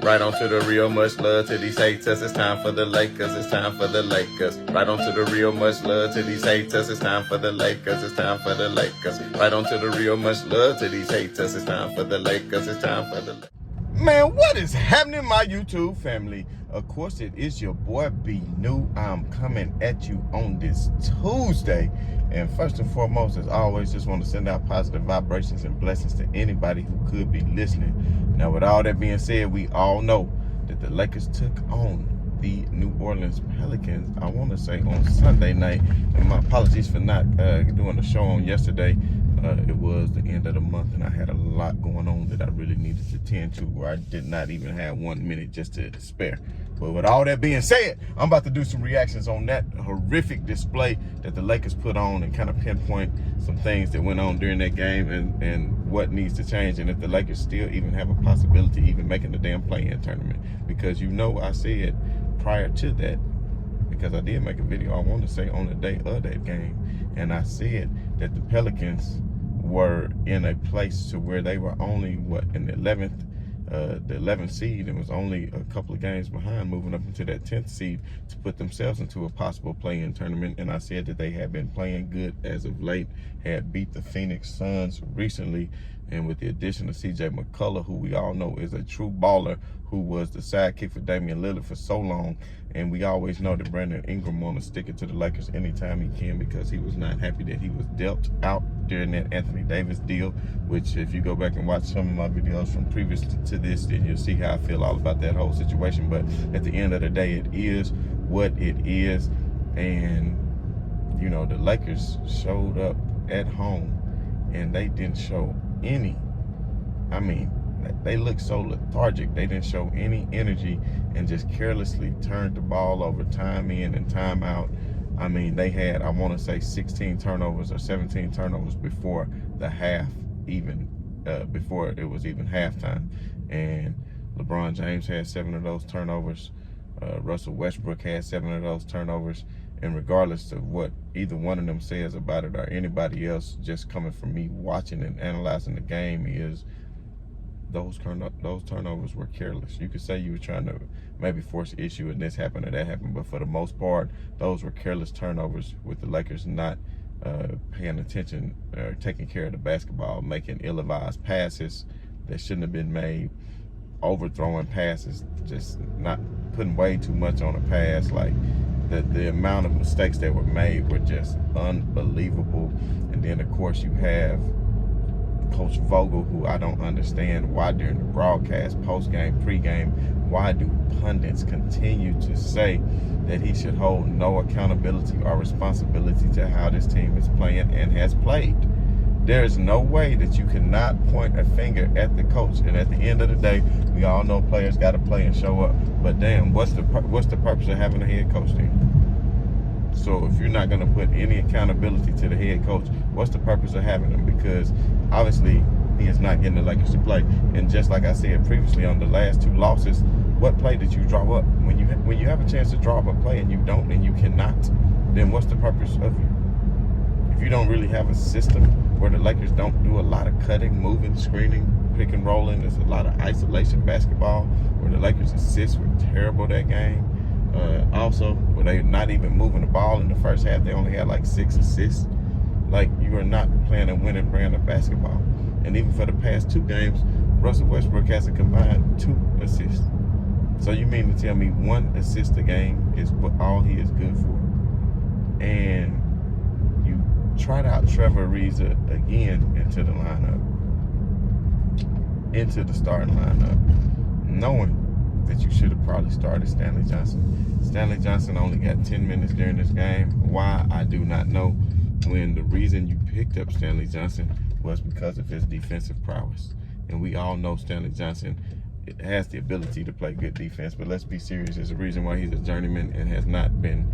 Right on to the real, much love to these haters. It's time for the Lakers. It's time for the Lakers. Right on to the real, much love to these haters. It's time for the Lakers. It's time for the Lakers. Right on to the real, much love to these haters. It's time for the Lakers. It's time for the Lakers. Man, what is happening, my YouTube family? Of course, it is your boy B New. I'm coming at you on this Tuesday. And first and foremost, as always, just want to send out positive vibrations and blessings to anybody who could be listening. Now, with all that being said, we all know that the Lakers took on the New Orleans Pelicans, I want to say on Sunday night. And my apologies for not doing the show on yesterday. It was the end of the month, and I had a lot going on that I really needed to tend to, where I did not even have 1 minute just to spare. But with all that being said, I'm about to do some reactions on that horrific display that the Lakers put on and kind of pinpoint some things that went on during that game and what needs to change, and if the Lakers still even have a possibility even making the damn play-in tournament. Because I said prior to that, because I did make a video, I want to say on the day of that game, and I said that the Pelicans were in a place to where they were only in the 11th seed, and was only a couple of games behind, moving up into that 10th seed to put themselves into a possible play-in tournament. And I said that they had been playing good as of late, had beat the Phoenix Suns recently, and with the addition of CJ McCullough, who we all know is a true baller, who was the sidekick for Damian Lillard for so long. And we always know that Brandon Ingram want to stick it to the Lakers anytime he can, because he was not happy that he was dealt out during that Anthony Davis deal, which if you go back and watch some of my videos from previous to this, then you'll see how I feel all about that whole situation. But at the end of the day, it is what it is. And, the Lakers showed up at home, and they didn't show any, they looked so lethargic. They didn't show any energy and just carelessly turned the ball over time in and time out. They had, I want to say 16 turnovers or 17 turnovers before the half, before it was even halftime. And LeBron James had 7 of those turnovers. Russell Westbrook had 7 of those turnovers. And regardless of what either one of them says about it or anybody else, just coming from me watching and analyzing the game, is those turnovers were careless. You could say you were trying to maybe force an issue and this happened or that happened, but for the most part, those were careless turnovers, with the Lakers not paying attention or taking care of the basketball, making ill-advised passes that shouldn't have been made, overthrowing passes, just not putting way too much on a pass. Like the amount of mistakes that were made were just unbelievable. And then of course you have Coach Vogel, who I don't understand why during the broadcast, post-game, pre-game, why do pundits continue to say that he should hold no accountability or responsibility to how this team is playing and has played? There is no way that you cannot point a finger at the coach. And at the end of the day, we all know players got to play and show up. But damn, what's the purpose of having a head coach then? So if you're not going to put any accountability to the head coach, what's the purpose of having him? Because obviously he is not getting the Lakers to play. And just like I said previously on the last 2 losses, what play did you draw up? When you have a chance to draw up a play and you don't, and you cannot, then what's the purpose of you? If you don't really have a system where the Lakers don't do a lot of cutting, moving, screening, pick and rolling, there's a lot of isolation basketball where the Lakers assists were terrible that game. Also, where they're not even moving the ball in the first half, they only had like 6 assists. Like, you are not playing a winning brand of basketball. And even for the past 2 games, Russell Westbrook has a combined 2 assists. So you mean to tell me 1 assist a game is all he is good for? And you tried out Trevor Ariza again into the lineup, into the starting lineup, knowing that you should have probably started Stanley Johnson. Stanley Johnson only got 10 minutes during this game. Why, I do not know, when the reason you picked up Stanley Johnson was because of his defensive prowess. And we all know Stanley Johnson has the ability to play good defense, but let's be serious. There's a reason why he's a journeyman and has not been,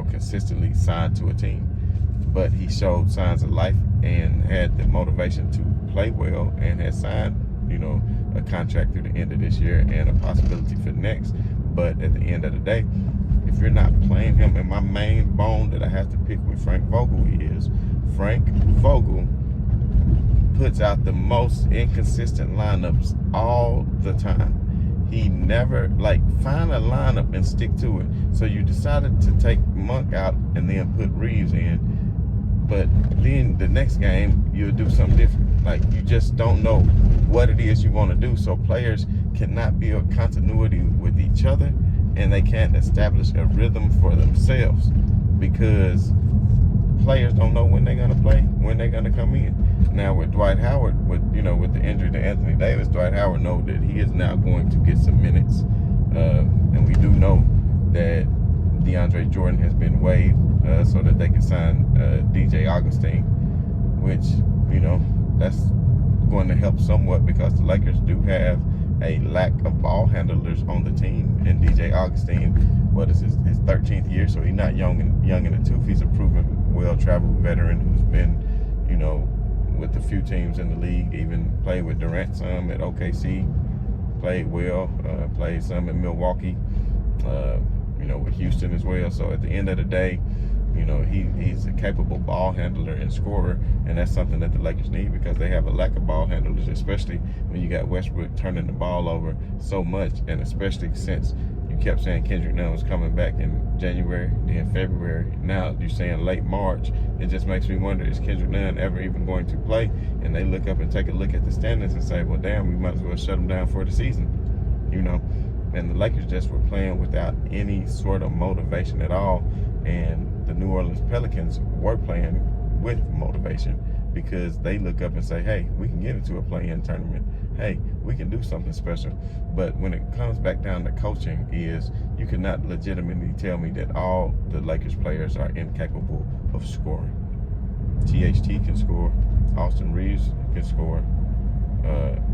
consistently signed to a team. But he showed signs of life and had the motivation to play well, and has signed, a contract through the end of this year and a possibility for next. But at the end of the day, if you're not playing him, and my main bone that I have to pick with Frank Vogel is Frank Vogel puts out the most inconsistent lineups all time. He never, like, find a lineup and stick to it. So you decided to take Monk out and then put Reeves in, but then the next game you'll do something different. Like, you just don't know what it is you want to do. So players cannot build continuity with each other, and they can't establish a rhythm for themselves because players don't know when they're going to play, when they're going to come in. Now with Dwight Howard, with the injury to Anthony Davis, Dwight Howard knows that he is now going to get some minutes, and we do know that DeAndre Jordan has been waived so that they can sign DJ Augustine, which that's going to help somewhat because the Lakers do have a lack of ball handlers on the team, and DJ Augustine, what is his 13th year, so he's not young in the tooth. He's a proven, well-traveled veteran who's been, with a few teams in the league, even played with Durant some at OKC, played well, played some in Milwaukee, with Houston as well. So at the end of the day, he's a capable ball handler and scorer, and that's something that the Lakers need because they have a lack of ball handlers, especially when you got Westbrook turning the ball over so much, and especially since you kept saying Kendrick Nunn was coming back in January, then February. Now you're saying late March. It just makes me wonder, is Kendrick Nunn ever even going to play? And they look up and take a look at the standings and say, well, damn, we might as well shut him down for the season, And the Lakers just were playing without any sort of motivation at all. And the New Orleans Pelicans were playing with motivation because they look up and say, hey, we can get into a play-in tournament. Hey, we can do something special. But when it comes back down to coaching, is you cannot legitimately tell me that all the Lakers players are incapable of scoring. THT can score. Austin Reeves can score.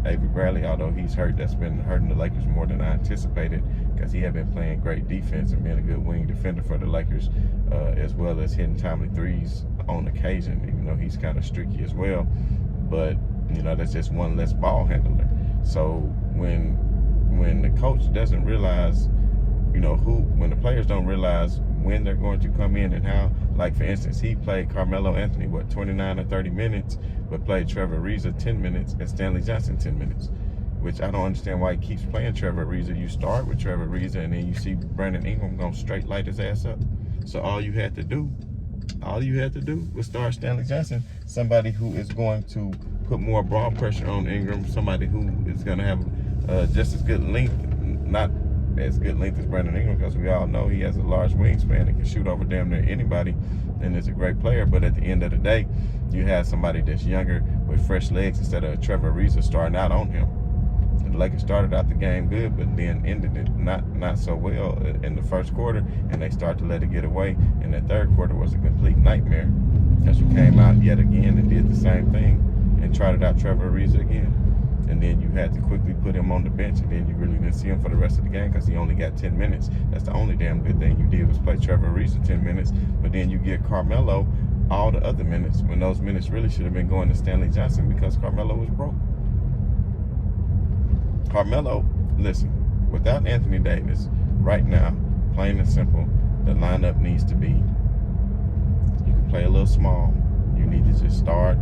Avery Bradley, although he's hurt, that's been hurting the Lakers more than I anticipated because he had been playing great defense and being a good wing defender for the Lakers, as well as hitting timely threes on occasion, even though he's kind of streaky as well. But that's just one less ball handler. So when the coach doesn't realize, when the players don't realize when they're going to come in and how, like for instance, he played Carmelo Anthony, 29 or 30 minutes, but played Trevor Ariza 10 minutes and Stanley Johnson 10 minutes, which I don't understand why he keeps playing Trevor Ariza. You start with Trevor Ariza and then you see Brandon Ingram going straight light his ass up. So all you had to do was start Stanley Johnson, somebody who is going to put more ball pressure on Ingram, somebody who is going to have just as good length, not as good length as Brandon Ingram, because we all know he has a large wingspan and can shoot over damn near anybody and is a great player. But at the end of the day, you have somebody that's younger with fresh legs instead of Trevor Ariza starting out on him. And the Lakers started out the game good, but then ended it not so well in the first quarter, and they started to let it get away. And the third quarter was a complete nightmare because you came out yet again and did the same thing and trotted out Trevor Ariza again. And then you had to quickly put him on the bench, and then you really didn't see him for the rest of the game because he only got 10 minutes. That's the only damn good thing you did was play Trevor Ariza 10 minutes, but then you give Carmelo all the other minutes when those minutes really should have been going to Stanley Johnson because Carmelo was broke. Carmelo, listen, without Anthony Davis, right now, plain and simple, the lineup needs to be, you can play a little small. You need to just start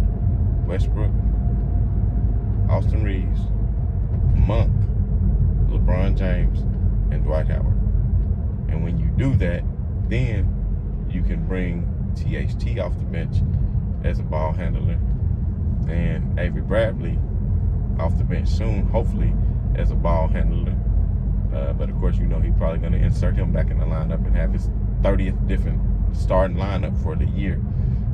Westbrook, Austin Reeves, Monk, LeBron James, and Dwight Howard. And when you do that, then you can bring THT off the bench as a ball handler and Avery Bradley off the bench soon, hopefully, as a ball handler. But of course, he's probably going to insert him back in the lineup and have his 30th different starting lineup for the year.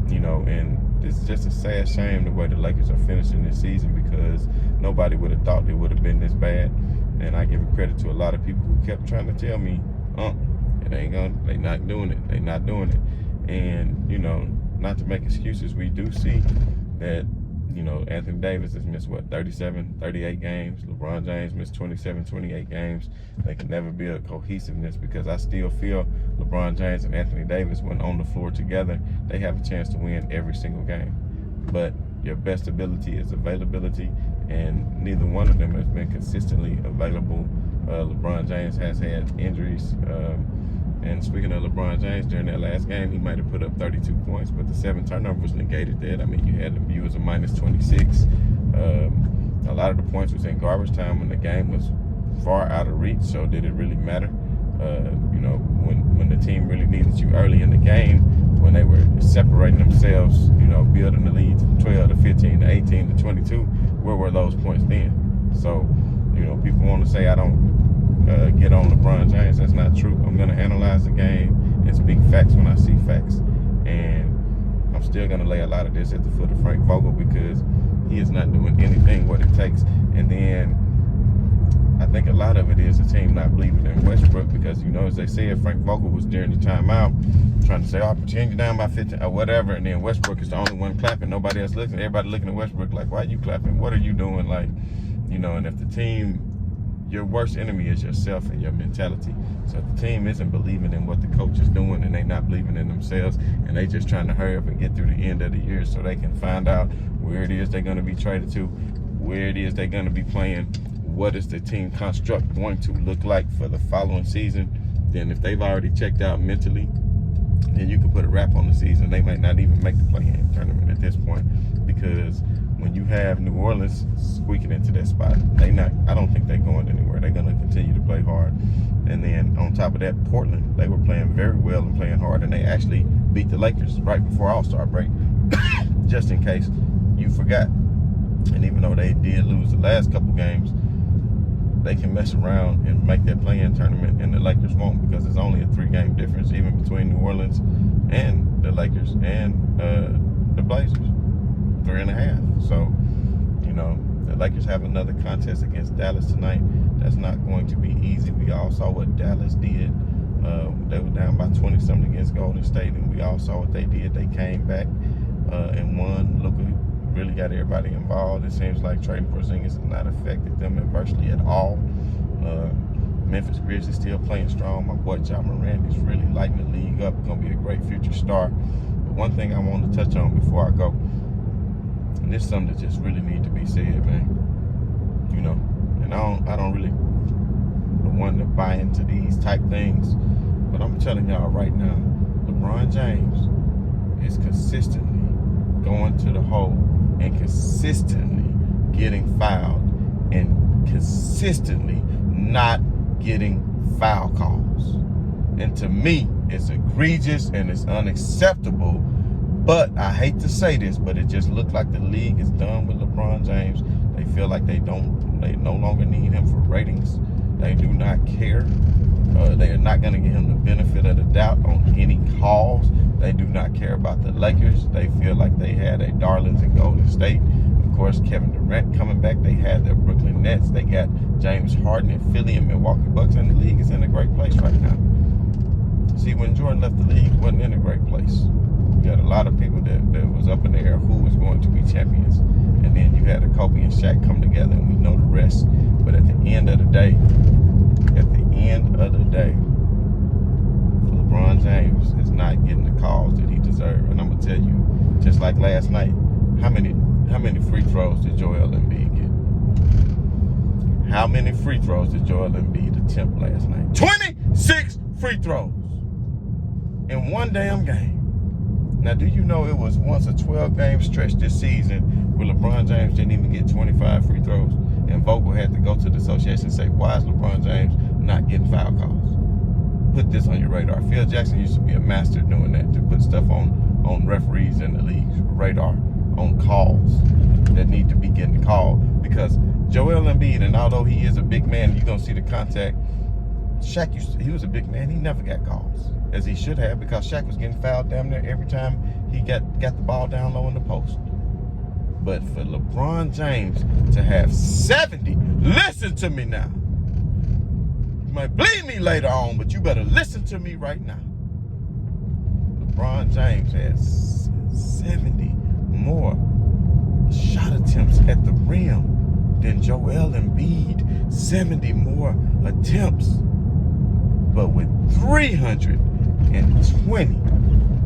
And it's just a sad shame the way the Lakers are finishing this season because nobody would have thought it would have been this bad. And I give credit to a lot of people who kept trying to tell me, they not doing it. They not doing it. And, not to make excuses, we do see that, Anthony Davis has missed, 37, 38 games. LeBron James missed 27, 28 games. They can never build cohesiveness because I still feel LeBron James and Anthony Davis, when on the floor together, they have a chance to win every single game. But your best ability is availability, and neither one of them has been consistently available. LeBron James has had injuries. And speaking of LeBron James, during that last game, he might have put up 32 points, but the 7 turnovers negated that. I mean, you had him, you was a minus 26. A lot of the points was in garbage time when the game was far out of reach. So did it really matter? When the team really needed you early in the game, when they were separating themselves, building the lead from 12 to 15 to 18 to 22, where were those points then? So, people want to say I don't get on LeBron James. That's not true. I'm going to analyze the game and speak facts when I see facts. And I'm still going to lay a lot of this at the foot of Frank Vogel because he is not doing anything what it takes. And then I think a lot of it is the team not believing in Westbrook because, as they said, Frank Vogel was during the timeout trying to say, pretend you're down by 15 or whatever. And then Westbrook is the only one clapping. Nobody else looking. Everybody looking at Westbrook like, why are you clapping? What are you doing? Like, and if the team, your worst enemy is yourself and your mentality. So if the team isn't believing in what the coach is doing and they not believing in themselves and they just trying to hurry up and get through the end of the year so they can find out where it is they're going to be traded to, where it is they're going to be playing, what is the team construct going to look like for the following season, then if they've already checked out mentally, then you can put a wrap on the season. They might not even make the play-in tournament at this point because when you have New Orleans squeaking into that spot, I don't think they're going anywhere. They're going to continue to play hard. And then on top of that, Portland, they were playing very well and playing hard, and they actually beat the Lakers right before All-Star break, just in case you forgot. And even though they did lose the last couple games, they can mess around and make that play-in tournament, and the Lakers won't because it's only a 3-game difference even between New Orleans and the Lakers and the Blazers, 3.5. So, the Lakers have another contest against Dallas tonight. That's not going to be easy. We all saw what Dallas did. They were down by 20-something against Golden State, and we all saw what they did. They came back and won. Luka really got everybody involved. It seems like trading Porzingis has not affected them adversely at all. Memphis Grizzlies still playing strong. My boy Ja Morant is really lighting the league up. Going to be a great future star. But one thing I want to touch on before I go, and this is something that just really needs to be said, man. And I don't really the one to buy into these type things, but I'm telling y'all right now, LeBron James is consistently going to the hole and consistently getting fouled and consistently not getting foul calls. And to me, it's egregious and it's unacceptable. But I hate to say this, but it just looked like the league is done with LeBron James. They feel like they no longer need him for ratings. They do not care. They are not going to give him the benefit of the doubt on any calls. They do not care about the Lakers. They feel like they had their darlings in Golden State. Of course, Kevin Durant coming back. They had their Brooklyn Nets. They got James Harden in Philly and Milwaukee Bucks, and the league is in a great place right now. See, when Jordan left the league, it wasn't in a great place. You had a lot of people that was up in the air who was going to be champions. And then you had a Kobe and Shaq come together, and we know the rest. But at the end of the day, LeBron James is not getting the calls that he deserves. And I'm going to tell you, just like last night, how many free throws did Joel Embiid get? How many free throws did Joel Embiid attempt last night? 26 free throws in one damn game. Now, do you know it was once a 12-game stretch this season where LeBron James didn't even get 25 free throws? And Vogel had to go to the association and say, why is LeBron James not getting foul calls? Put this on your radar. Phil Jackson used to be a master doing that, to put stuff on referees in the league's radar, on calls that need to be getting called. Because Joel Embiid, and although he is a big man, you're going to see the contact, Shaq he was a big man. He never got calls, as he should have, because Shaq was getting fouled damn near every time he got the ball down low in the post. But for LeBron James to have 70, listen to me now. You might believe me later on, but you better listen to me right now. LeBron James has 70 more shot attempts at the rim than Joel Embiid. 70 more attempts, but with 320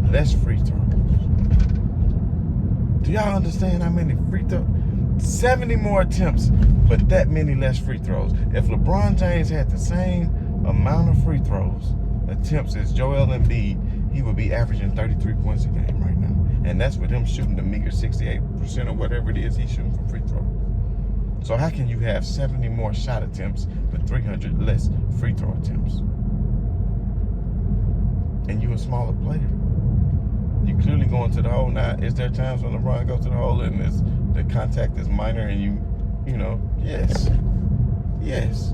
less free throws. Do y'all understand how many free throws? 70 more attempts, but that many less free throws. If LeBron James had the same amount of free throws attempts as Joel Embiid, he would be averaging 33 points a game right now. And that's with him shooting the meager 68% or whatever it is he's shooting from free throw. So how can you have 70 more shot attempts but 300 less free throw attempts? And you a smaller player. You clearly going to the hole. Now, is there times when LeBron goes to the hole and the contact is minor and you know, yes. Yes.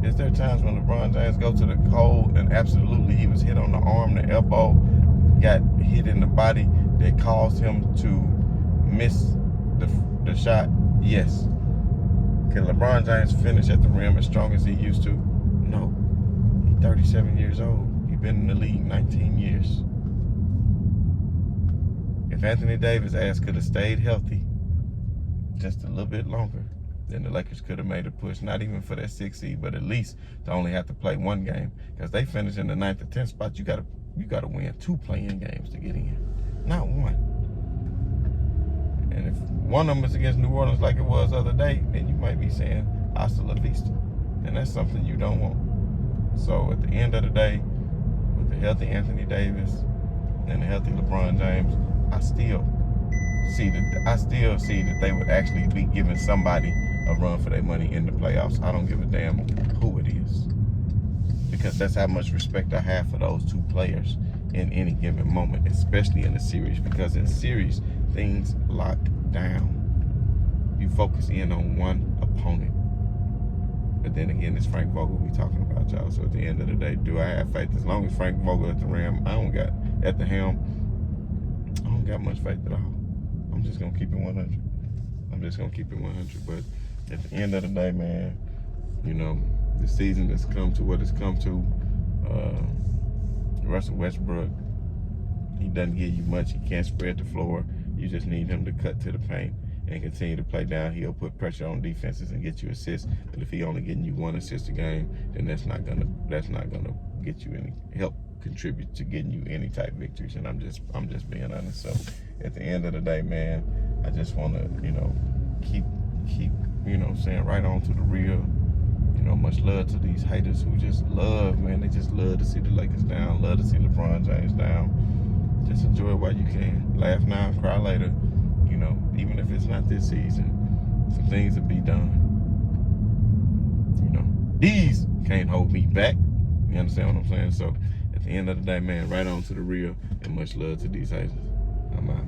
Is there times when LeBron James go to the hole and absolutely he was hit on the arm, the elbow, got hit in the body that caused him to miss the shot? Yes. Can LeBron James finish at the rim as strong as he used to? No. He's 37 years old. He's been in the league 19 years. If Anthony Davis' ass could have stayed healthy just a little bit longer, then the Lakers could have made a push, not even for that 6th seed, but at least to only have to play one game. Because they finish in the 9th or 10th spot, you gotta win 2 play-in games to get in, not one. And if one of them is against New Orleans like it was the other day, then you might be saying hasta la vista. And that's something you don't want. So at the end of the day, with the healthy Anthony Davis and the healthy LeBron James, I still see that they would actually be giving somebody a run for their money in the playoffs. I don't give a damn who it is, because that's how much respect I have for those 2 players in any given moment, especially in a series, because in series, things lock down. You focus in on one opponent. But then again, it's Frank Vogel we talking about, y'all. So at the end of the day, do I have faith? As long as Frank Vogel at the rim, at the helm, I don't got much faith at all. I'm just gonna keep it 100. But at the end of the day, man, you know, the season has come to what it's come to. Russell Westbrook, he doesn't give you much. He can't spread the floor. You just need him to cut to the paint and continue to play down. He'll put pressure on defenses and get you assists. But if he only getting you 1 assist a game, then that's not gonna get you any help, contribute to getting you any type victories. And I'm just being honest. So at the end of the day, man, I just want to, you know, keep saying right on to the real. You know, much love to these haters who just love, man. They just love to see the Lakers down, love to see LeBron James down. Just enjoy it while you can. Laugh now, cry later. You know, even if it's not this season, some things will be done. You know, these can't hold me back. You understand what I'm saying? So at the end of the day, man, right on to the real, and much love to these haters. I'm out.